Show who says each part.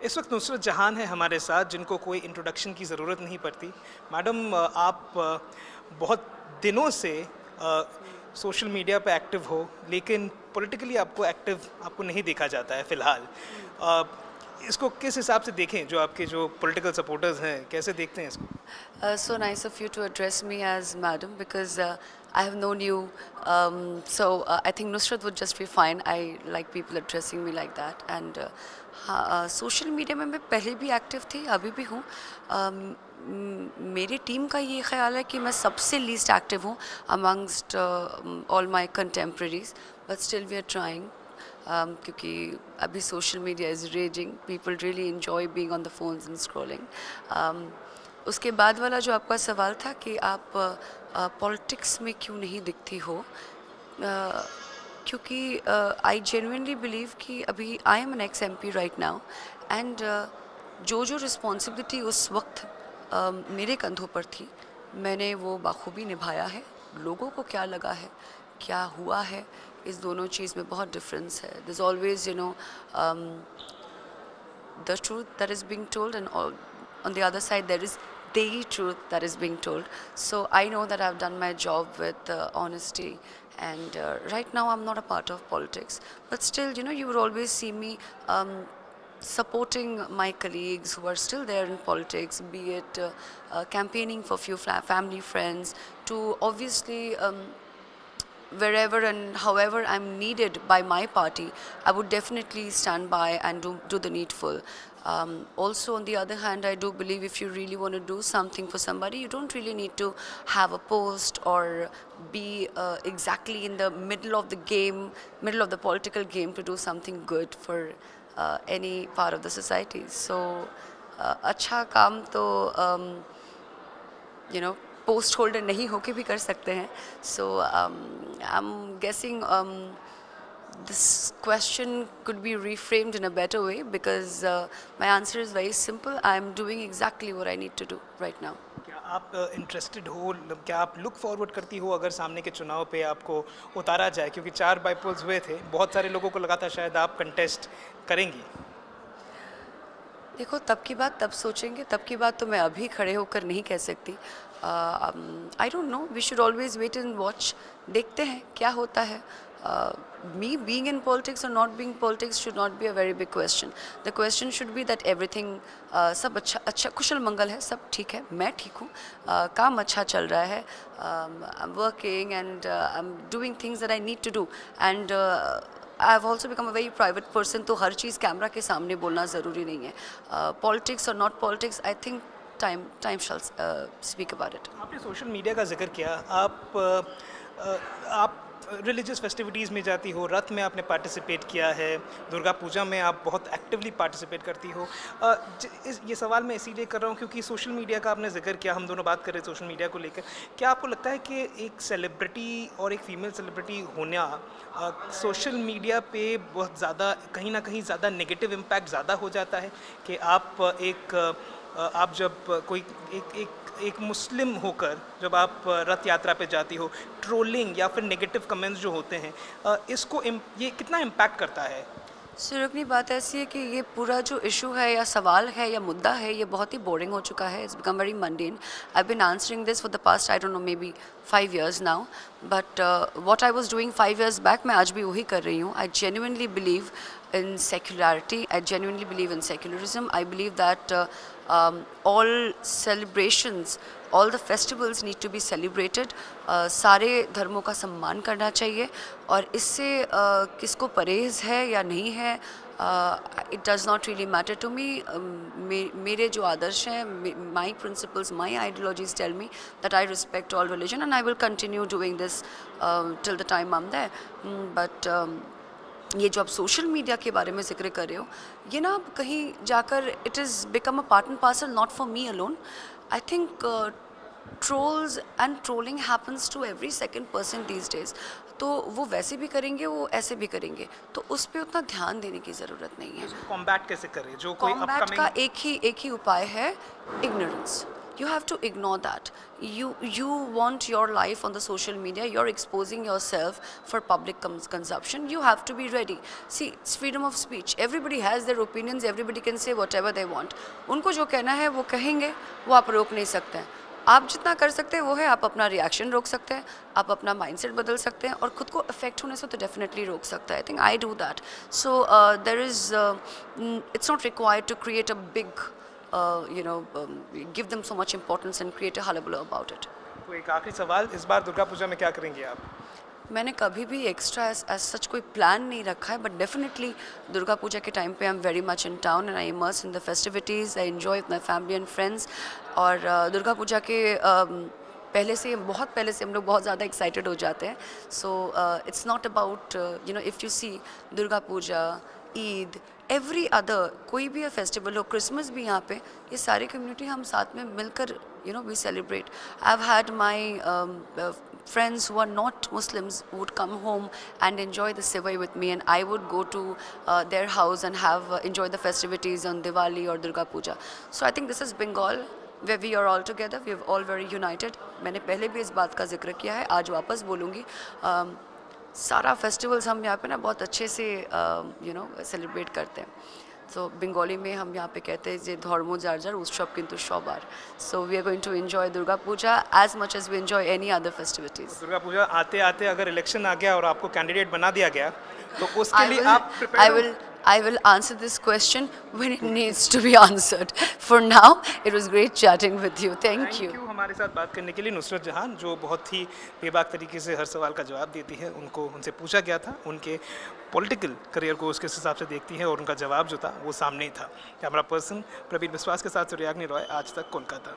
Speaker 1: इस वक्त नुसरत जहान है हमारे साथ, जिनको कोई इंट्रोडक्शन की ज़रूरत नहीं पड़ती। मैडम, आप बहुत दिनों से सोशल मीडिया पे एक्टिव हो, लेकिन पॉलिटिकली आपको एक्टिव आपको नहीं देखा जाता है फ़िलहाल। अ, इसको किस हिसाब से देखें? जो आपके जो पॉलिटिकल सपोर्टर्स हैं, कैसे देखते हैं इसको?
Speaker 2: So nice of you to address me as madam because I have known you. I think Nusrat would just be fine. I like people addressing me like that. And social media में मैं पहले भी active थी, अभी भी हूँ। मेरी team का ये ख्याल है कि मैं सबसे लीस्ट एक्टिव हूँ amongst all my contemporaries, but still we are trying. क्योंकि अभी social media is raging, people really enjoy being on the phones and scrolling. उसके बाद वाला जो आपका सवाल था कि आप पॉलिटिक्स में क्यों नहीं दिखती हो, क्योंकि आई जेन्युइनली बिलीव कि अभी I am an ex M P right now and जो जो रिस्पॉन्सिबिलिटी उस वक्त मेरे कंधों पर थी, मैंने वो बाखूबी निभाया है। लोगों को क्या लगा है, क्या हुआ है, इस दोनों चीज़ में बहुत डिफरेंस है। This always the truth that is being told, and on the other side there is the truth that is being told. So I know that I've done my job with honesty, and right now I'm not a part of politics, but still, you would always see me supporting my colleagues who are still there in politics, be it campaigning for few family friends, to obviously wherever and however I'm needed by my party, I would definitely stand by and do the needful. Also, on the other hand, I do believe if you really want to do something for somebody, you don't really need to have a post or be exactly in the middle of the game, middle of the political game, to do something good for any part of the society. So, अच्छा काम तो post holder नहीं होके भी कर सकते हैं. So I am guessing this question could be reframed in a better way because my answer is very simple. I am doing exactly what I need to do right now.
Speaker 1: क्या आप interested हो, क्या आप look forward करती हो अगर सामने के चुनाव पे आपको उतारा जाए? क्योंकि 4 बाईपोल्स हुए थे, बहुत सारे लोगों को लगा था शायद आप कंटेस्ट करेंगी।
Speaker 2: देखो, तब की बात तब सोचेंगे, तब की बात तो मैं अभी खड़े होकर नहीं कह सकती. I don't know, we should always wait and watch. देखते हैं क्या होता है. Me being in politics or not being politics should not be a very big question. The question should be that everything सब अच्छा कुशल मंगल है, सब ठीक है, मैं ठीक हूँ, काम अच्छा चल रहा है, I'm working and I'm doing things that I need to do, and I have also become a very private person. तो हर चीज़ कैमरा के सामने बोलना ज़रूरी नहीं है. Politics or not politics, I think time shall speak about it.
Speaker 1: आपने social media का जिक्र किया. आप रिलीजियस फेस्टिविटीज़ में जाती हो, रथ में आपने पार्टिसिपेट किया है, दुर्गा पूजा में आप बहुत एक्टिवली पार्टिसिपेट करती हो. ये सवाल मैं इसीलिए कर रहा हूँ क्योंकि सोशल मीडिया का आपने जिक्र किया, हम दोनों बात कर रहे हैं सोशल मीडिया को लेकर. क्या आपको लगता है कि एक सेलिब्रिटी और एक फीमेल सेलिब्रिटी होना सोशल मीडिया पे बहुत ज़्यादा, कहीं ना कहीं ज़्यादा नेगेटिव इम्पैक्ट ज़्यादा हो जाता है कि आप जब कोई एक मुस्लिम होकर जब आप रथ यात्रा पे जाती हो, ट्रोलिंग या फिर नेगेटिव कमेंट्स जो होते हैं, ये कितना इम्पैक्ट करता है?
Speaker 2: सुरगनी, बात ऐसी है कि ये पूरा जो इशू है या सवाल है या मुद्दा है, ये बहुत ही बोरिंग हो चुका है. It's become very mundane. I been answering this for the past, I don't know, maybe 5 years now. But what I was doing 5 years back, मैं आज भी वही कर रही हूँ. I genuinely believe in secularity. I genuinely believe in secularism. I believe that all celebrations, all the festivals need to be celebrated. सारे धर्मों का सम्मान करना चाहिए, और इससे किसको परहेज़ है या नहीं है, it does not really matter to me. मेरे जो आदर्श हैं, my principles, my ideologies tell me that I respect all religion and I will continue doing this till the time I'm there. But ये जो आप सोशल मीडिया के बारे में जिक्र कर रहे हो, ये ना कहीं जाकर it is become a part and parcel, not for me alone. I think trolls and trolling happens to every second person these days. तो वो वैसे भी करेंगे, वो ऐसे भी करेंगे, तो उस पर उतना ध्यान देने की ज़रूरत नहीं है.
Speaker 1: कॉम्बैट कैसे करें? जो कोई
Speaker 2: कॉम्बैट का एक ही उपाय है, ignorance. you have to ignore that. You want your life on the social media, you're exposing yourself for public consumption, you have to be ready. See, it's freedom of speech, everybody has their opinions, everybody can say whatever they want. उनको जो कहना है वो कहेंगे, वो आप रोक नहीं सकते हैं. आप जितना कर सकते हैं वो है, आप अपना रिएक्शन रोक सकते हैं, आप अपना माइंडसेट बदल सकते हैं, और खुद को अफेक्ट होने से तो डेफिनेटली रोक सकता है. I think I do that. So there is, it's not required to create a big give them so much importance and create a hullabaloo about it.
Speaker 1: तो एक आखिरी सवाल, इस बार दुर्गा पूजा में क्या करेंगे आप?
Speaker 2: मैंने कभी भी एक्स्ट्रा एज सच कोई प्लान नहीं रखा है, बट डेफिनेटली दुर्गा पूजा के टाइम पे I am very much in town and I immerse in the festivities, I enjoy with my family and friends. और दुर्गा पूजा के बहुत पहले से हम लोग बहुत ज़्यादा एक्साइटेड हो जाते हैं. So it's not about if you see Durga Puja, Eid, every other कोई भी फेस्टिवल हो, क्रिसमस भी यहाँ पे, ये सारी कम्युनिटी हम साथ में मिलकर we celebrate. I have had my friends who are not Muslims would come home and enjoy the Sevai with me, and I would go to their house and have enjoy the festivities on Diwali or Durga Puja. So I think this is Bengal where we are all together, we are all very united. मैंने पहले भी इस बात का जिक्र किया है, आज वापस बोलूँगी. सारा फेस्टिवल्स हम यहाँ पे ना बहुत अच्छे से सेलिब्रेट करते हैं. सो बंगाली में हम यहाँ पे कहते हैं जे धर्म जार जार उत्सव किंतु सबार. So we are going to enjoy Durga Puja as much as we enjoy any other festivities.
Speaker 1: Durga Puja आते आते अगर इलेक्शन आ गया और आपको कैंडिडेट बना दिया गया तो उसके लिए आप prepare?
Speaker 2: I will answer this question when it needs to be answered. For now, it was great chatting with you. Thank you.
Speaker 1: हमारे साथ बात करने के लिए नुसरत जहान, जो बहुत ही बेबाक तरीके से हर सवाल का जवाब देती है. उनसे पूछा गया था उनके पॉलिटिकल करियर को उसके हिसाब से देखती है, और उनका जवाब जो था वो सामने ही था. कैमरा पर्सन प्रवीण विश्वास के साथ सूर्याग्नि रॉय, आज तक, कोलकाता.